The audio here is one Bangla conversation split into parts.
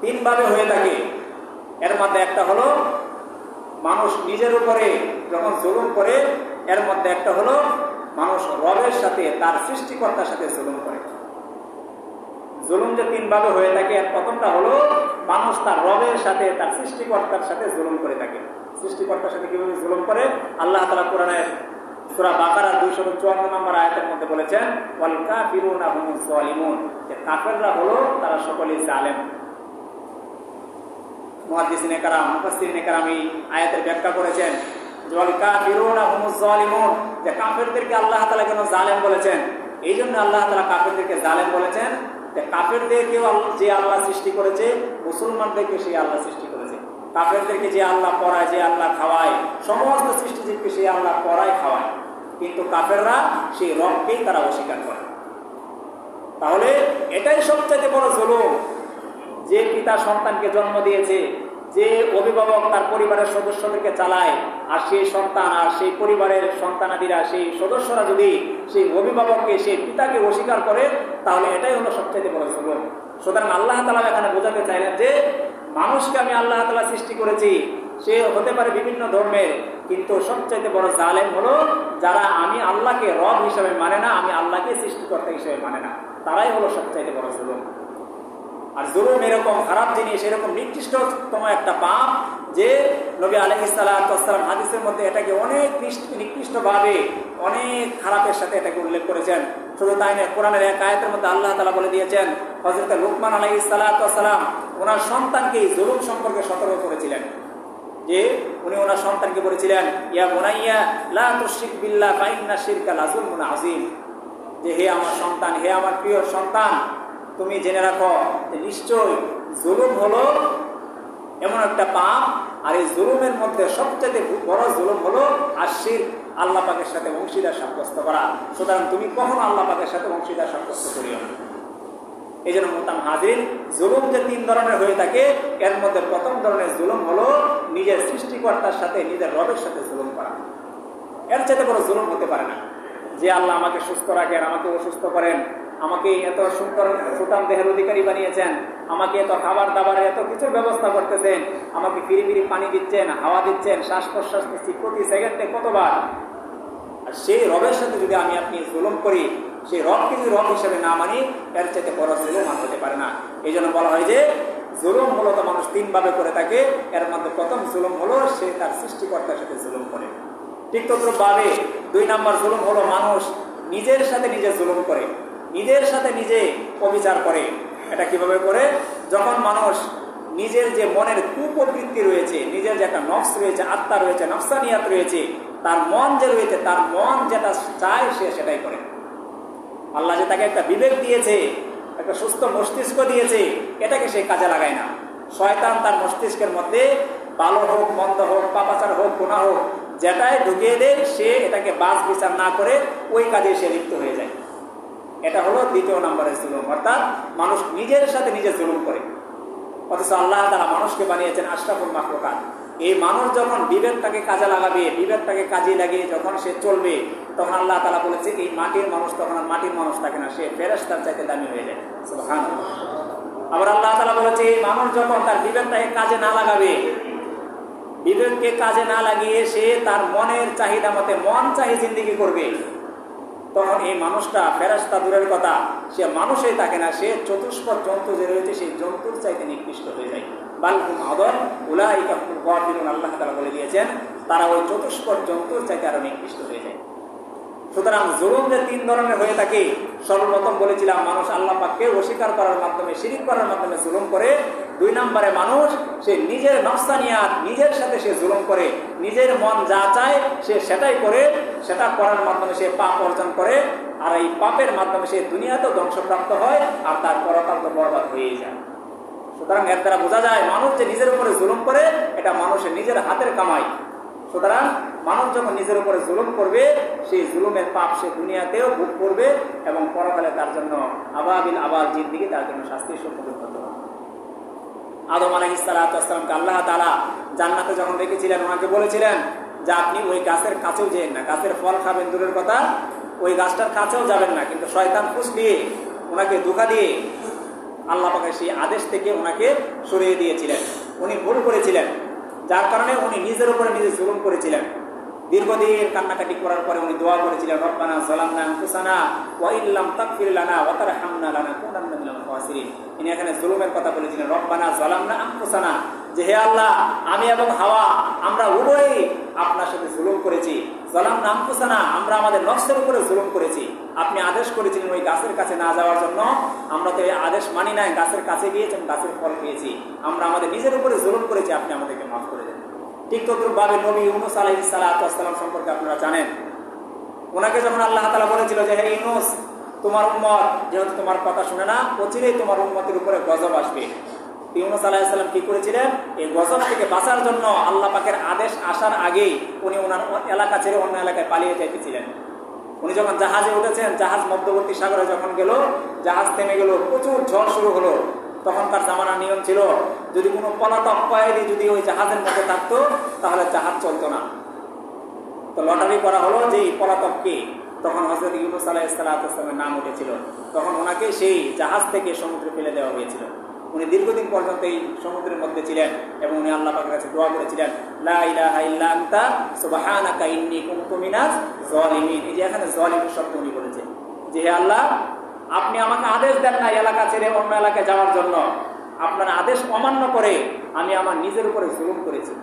তিনভাবে হয়ে থাকে। এর মধ্যে একটা হলো মানুষ নিজের উপরে যখন জুলুম করে, এর মধ্যে একটা হলো মানুষ রবের সাথে, তার সৃষ্টিকর্তার সাথে জুলুম করে। জুলুম যে তিনভাবে হয়ে থাকে, এর প্রথমটা হলো মানুষ তার রবের সাথে, তার সৃষ্টিকর্তার সাথে জুলুম করে থাকে। সৃষ্টিকর্তার সাথে কিভাবে জুলুম করে? আল্লাহ তাআলা কোরআনের সূরা বাকারা 254 নম্বর আয়াতের মধ্যে বলেছেন, ওয়াল কাফিরুনা হুমুজ যালিমুন, যে কাফেররা হলো তারা সকলেই জালেম। মুহাদ্দিসিনে কেরাম, মুফাসসিরিনে কেরাম এই আয়াতের ব্যাখ্যা করেছেন যে ওয়াল কাফিরুনা হুমুজ যালিমুন, যে কাফেরদেরকে আল্লাহ তাআলা কেন জালেম বলেছেন? এই জন্য আল্লাহ তাআলা কাফেরদেরকে জালেম বলেছেন যে কাফেরদেরকেও যে আল্লাহ সৃষ্টি করেছে, মুসলমানদেরকে সেই আল্লাহ সৃষ্টি করেছে। কাফেরদেরকে যে আল্লাহ পড়ায়, যে আল্লাহ খাওয়ায়, সমস্ত সৃষ্টিজীবকে সেই আল্লাহ পড়ায় খাওয়ায়, কিন্তু কাফেররা সেই রবকেই তারা অস্বীকার করে। তাহলে এটাই সবচেয়ে বড় জুলুম, যে পিতা সন্তানকে জন্ম দিয়েছে, যে অভিভাবক তার পরিবারের সদস্যদেরকে চালায়, আর সেই সন্তান আর সেই পরিবারের সন্তানাদিরা, সেই সদস্যরা যদি সেই অভিভাবককে, সেই পিতাকে অস্বীকার করে, তাহলে এটাই হলো সবচেয়ে বড় জুলুম। সুতরাং আল্লাহ তাআলা এখানে বোঝাতে চাইলেন যে মানুষকে আমি আল্লাহ তাআলা সৃষ্টি করেছি, সে হতে পারে বিভিন্ন ধর্মের, কিন্তু সবচেয়ে বড় জালেম হলো যারা আমি আল্লাহকে রব হিসেবে মানে না, আমি আল্লাহকে সৃষ্টিকর্তা হিসেবে মানে না, তারাই হলো সবচেয়ে বড় জুলুম। আর জুলুম এরকম খারাপ জিনিস, এরকম নিকৃষ্টতম একটা পাপ যে নবী আলাইহিস সালাতু ওয়াস সালাম হাদিসের মধ্যে এটাকে অনেক নিকৃষ্টভাবে, অনেক খারাপের সাথে এটাকে উল্লেখ করেছেন। শুধু তাই নয়, কোরআনের এক আয়াতের মধ্যে আল্লাহ তাআলা বলে দিয়েছেন, হযরত লুকমান আলাইহিস সালাতু ওয়াস সালাম ওনার সন্তানকে জুলুম সম্পর্কে সতর্ক করেছিলেন। যে উনি ওনার সন্তানকে বলেছিলেন, ইয়া বুনাইয়া লা তুশরিক বিল্লাহ ফা ইন্না শিরকা লাযুলমুন আযীম, যে হে আমার সন্তান, হে আমার প্রিয় সন্তান, তুমি জেনে রাখো যে নিশ্চয় জুলুম হলো এমন একটা পাপ, আর এই জুলুমের মধ্যে সবচেয়ে বড় জুলুম হলো শিরক, আল্লাহ পাকের সাথে অংশীদার সাব্যস্ত করা। সুতরাং তুমি কখনো আল্লাহ পাকের সাথে অংশীদার সাব্যস্ত করিও না। এই জন্য মোহতারাম হাজির, জুলুম যে তিন ধরনের হয়ে থাকে, এর মধ্যে প্রথম ধরনের জুলুম হলো নিজের সৃষ্টিকর্তার সাথে, নিজের রবের সাথে জুলুম করা। এর চাইতে বড় জুলুম হতে পারে না। যে আল্লাহ আমাকে সুস্থ রাখেন, আমাকে অসুস্থ করেন, আমাকে এত সুন্দর সুঠাম দেহের অধিকারী বানিয়েছেন, আমাকে এত খাবার দাবারের এত কিছুর ব্যবস্থা করতেছেন, আমাকে ফিরি ফিরি পানি দিচ্ছেন, হাওয়া দিচ্ছেন, শ্বাস প্রশ্বাস নিচ্ছি প্রতি সেকেন্ডে কতবার। আর সেই রবের সাথে যদি আমি আপনি জুলুম করি, সেই রবকে যদি রব হিসেবে না মানি, এর চাইতে বড় জুলুম আর হতে পারে না। এই জন্য বলা হয় যে জুলুম মূলত মানুষ তিনভাবে করে থাকে। এর মধ্যে প্রথম জুলুম হলো সে তার সৃষ্টিকর্তার সাথে জুলুম করে। ঠিক তদ্রুপভাবে 2 নম্বর জুলুম হলো মানুষ নিজের সাথে নিজে জুলুম করে, নিজের সাথে নিজে অবিচার করে। এটা কিভাবে করে? যখন মানুষ নিজের যে মনের কুপ্রবৃত্তি রয়েছে, নিজের যে একটা নফস রয়েছে, আত্মা রয়েছে, নফসানিয়াত রয়েছে, তার মন যে রয়েছে, তার মন যেটা চায় সে সেটাই করে। আল্লাহ যে তাকে একটা বিবেক দিয়েছে, একটা সুস্থ মস্তিষ্ক দিয়েছে, এটাকে সে কাজে লাগায় না। শয়তান তার মস্তিষ্কের মধ্যে ভালো হোক, মন্দ হোক, পাপাচার হোক, গুনাহ হোক, যেটাই ঢুকিয়ে দেয়, সে এটাকে বাছ বিচার না করে ওই কাজে সে লিপ্ত হয়ে যায়। এটা হলো 2 নম্বরের জুলুম, অর্থাৎ মানুষ নিজের সাথে নিজে জুলুম করে। অথচ আল্লাহ তাআলা মানুষকে বানিয়েছেন আশরাফুল মাখলুকাত। এই মানুষ যখন বিবেকটাকে কাজে লাগাবে, বিবেকটাকে কাজে লাগিয়ে যখন সে চলবে, তখন আল্লাহ তাআলা বলেছে এই মাটির মানুষ তখন আর মাটির মানুষ থাকে না, সে ফেরেশতার চাইতে দামি হয়ে যায়। সুবহানাল্লাহ। আবার আল্লাহ তাআলা বলেছে এই মানুষ যখন তার বিবেকটাকে কাজে না লাগাবে, বিবেককে কাজে না লাগিয়ে সে তার মনের চাহিদা মতে মন চাহি জিন্দেগি করবে, তখন এই মানুষটা ফেরেশতা দূরের কথা, সে মানুষই থাকে না, সে চতুষ্পদ জন্তু যে রয়েছে সেই জন্তুর চাইতে নিকৃষ্ট হয়ে যায়। বালহুম আদল উলাইকা হুমুল গাফিলুন, আল্লাহ তাআলা বলে দিয়েছেন তারা ওই চতুষ্পদ জন্তুর চাইতে আরো নিকৃষ্ট হয়ে যায়। সুতরাং জুলুম যে 3 ধরনের হয়ে থাকে, সর্বপ্রথম বলেছিলাম মানুষ আল্লাহ পাককে অস্বীকার করার মাধ্যমে, শিরিক করার মাধ্যমে জুলুম করে। 2 নম্বরে মানুষ সে নিজের নফসানিয়াত, নিজের সাথে সে জুলুম করে, নিজের মন যা চায় সে সেটাই করে, সেটা করার মাধ্যমে সে পাপ অর্জন করে, আর এই পাপের মাধ্যমে সে দুনিয়াতেও ধ্বংসপ্রাপ্ত হয় আর তার পরকাল তো বরবাদ হয়েই যায়। সুতরাং এর দ্বারা বোঝা যায় মানুষ যে নিজের উপরে জুলুম করে, এটা মানুষের নিজের হাতের কামাই। সুতরাং মানুষ যখন নিজের উপরে জুলুম করবে, সেই জুলুমের পাপ সে দুনিয়াতেও ভোগ করবে এবং পরকালে তার জন্য আবাবিল আবাল জিন্দেগি, তার জন্য শাস্তির সম্মুখীন হতে হবে। আদম আলাইহিস সালাতু ওয়াস সালামকে আল্লাহ তাআলা জান্নাতে যখন রেখেছিলেন, ওনাকে বলেছিলেন যে আপনি ওই গাছের কাছেও যেন না, গাছের ফল খাবেন দূরের কথা, ওই গাছটার কাছেও যাবেন না। কিন্তু শয়তান ফুসলিয়ে ওনাকে ধোঁকা দিয়ে আল্লাহ পাকের সেই আদেশ থেকে ওনাকে সরিয়ে দিয়েছিলেন। উনি ভুল করেছিলেন, যার কারণে উনি নিজের উপরে নিজে জুলুম করেছিলেন। দীর্ঘদিন কান্নাকাটি করার পরে উনি দোয়া করেছিলেন, রব্বানা যালামনা আনফুসানা ওয়া ইল্লাম তাগফির লানা ওয়া তারহামনা লানাকুনান্না মিনাল খাসিরিন। ইনি এখানে জুলুমের কথা বলেছিলেন, রব্বানা যালামনা আনফুসানা, যে হে আল্লাহ, আমি এবং হাওয়া আমরা উভয়ই আপনার সাথে জুলুম করেছি। যালামনা আনফুসানা, আমরা আমাদের নফসের উপরে জুলুম করেছি। আপনি আদেশ করেছিলেন ওই গাছের কাছে না যাওয়ার জন্য, আমরা তো এই আদেশ মানি নাই, গাছের কাছে গিয়েছি, গাছের ফল পেয়েছি। আমরা আমাদের নিজের উপরে জুলুম করেছি, আপনি আমাদেরকে মাফ করে দেন। ঠিক তদ্রুপভাবে নবী ইউনূস আলাইহিস সালাম সম্পর্কে আপনারা জানেন, ওনাকে যখন আল্লাহ তাআলা বলেছিল যে হে ইউনূস, তোমার উম্মত যেহেতু তোমার কথা শুনে না, অচিরেই তোমার উম্মতের উপরে গজব আসবে। ইউনূস আলাইহিস সালাম কি করেছিলেন? এই গজব থেকে বাঁচার জন্য আল্লাহ পাকের আদেশ আসার আগেই উনি ওনার এলাকা ছেড়ে অন্য এলাকায় পালিয়ে যাইতেছিলেন। উনি যখন জাহাজে উঠেছেন, জাহাজ মধ্যবর্তী সাগরে যখন গেল, জাহাজ থেমে গেল, প্রচুর ঝড় শুরু হলো। তখনকার জামানার নিয়ম ছিল, যদি কোনো পলাতক কয়েদি যদি ওই জাহাজের মধ্যে থাকতো তাহলে জাহাজ চলতো না। তো লটারি করা হলো যে এই পলাতককে, তখন হযরত ইউনূস আলাইহিস সালামের নাম উঠেছিল। তখন ওনাকে সেই জাহাজ থেকে সমুদ্রে ফেলে দেওয়া হয়েছিল। উনি দীর্ঘদিন পর্যন্ত এই সমুদ্রের মধ্যে ছিলেন এবং উনি আল্লাহ পাকের কাছে দোয়া করেছিলেন, লা ইলাহা ইল্লা আনতা সুবহানাকা ইন্নী কুনতু মিনাজ জালিমিন। এই যে এখানে জালিম শব্দ উনি বলেছেন, যে হে আল্লাহ, আপনি আমাকে আদেশ দেন না এলাকা ছেড়ে অন্য এলাকায় যাওয়ার জন্য, আপনার আদেশ অমান্য করে আমি আমার নিজের উপরে জুলুম করেছি।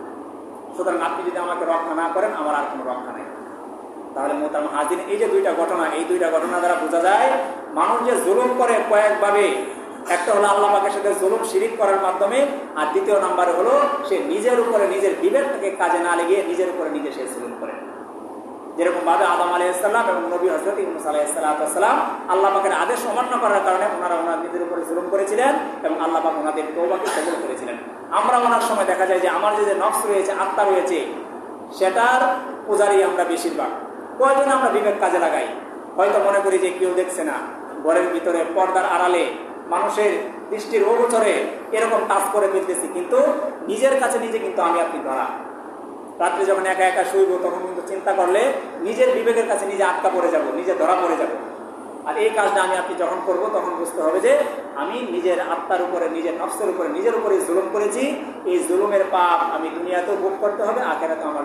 সুতরাং আপনি যদি আমাকে রক্ষা না করেন, আমার আর কোনো রক্ষা নেই। তাহলে মোহতারাম হাজির, এই যে দুইটা ঘটনা, এই দুইটা ঘটনা দ্বারা বোঝা যায় মানুষ যে জুলুম করে কয়েকভাবে। একটা হলো আল্লাহ পাকের সাথে জুলুম শিরিক করার মাধ্যমে, আর দ্বিতীয় নাম্বারে হলো সে নিজের উপরে নিজের বিবেকটাকে কাজে না লেগে নিজের উপরে নিজে সে জুলুম করে। যেরকম ভাবে আদম আলাইহিস সালাম এবং নবী হযরত ইউনূস আলাইহিস সালাম আল্লাহ পাকের আদেশ অমান্য করার কারণে ওনারা নিজের উপরে জুলুম করেছিলেন এবং আল্লাহ পাক ওনাদের তওবাকে কবুল করেছিলেন। আমরা ওনার সময় দেখা যায় যে আমার যে নফস রয়েছে, আত্মা রয়েছে, সেটার পূজারি আমরা বেশিরভাগ। কয়জন আমরা বিবেক কাজে লাগাই? হয়তো মনে করি যে কেউ দেখছে না, ঘরের ভিতরে পর্দার আড়ালে মানুষের দৃষ্টির অগোচরে এরকম কাজ করে ফেলতেছি, কিন্তু নিজের কাছে নিজে কিন্তু আমি আপনি ধরা। রাত্রে যখন একা একা শুইব, তখন কিন্তু চিন্তা করলে নিজের বিবেকের কাছে নিজে আটকা পড়ে যাব, নিজে ধরা পড়ে যাব। আর এই কাজটা আমি আপনি যখন করব, তখন বুঝতে হবে যে আমি নিজের আত্মার উপরে, নিজের নফসের উপরে, নিজের উপরে জুলুম করেছি। এই জুলুমের পাপ আমি দুনিয়াতেও ভোগ করতে হবে, আখিরাতেও আমার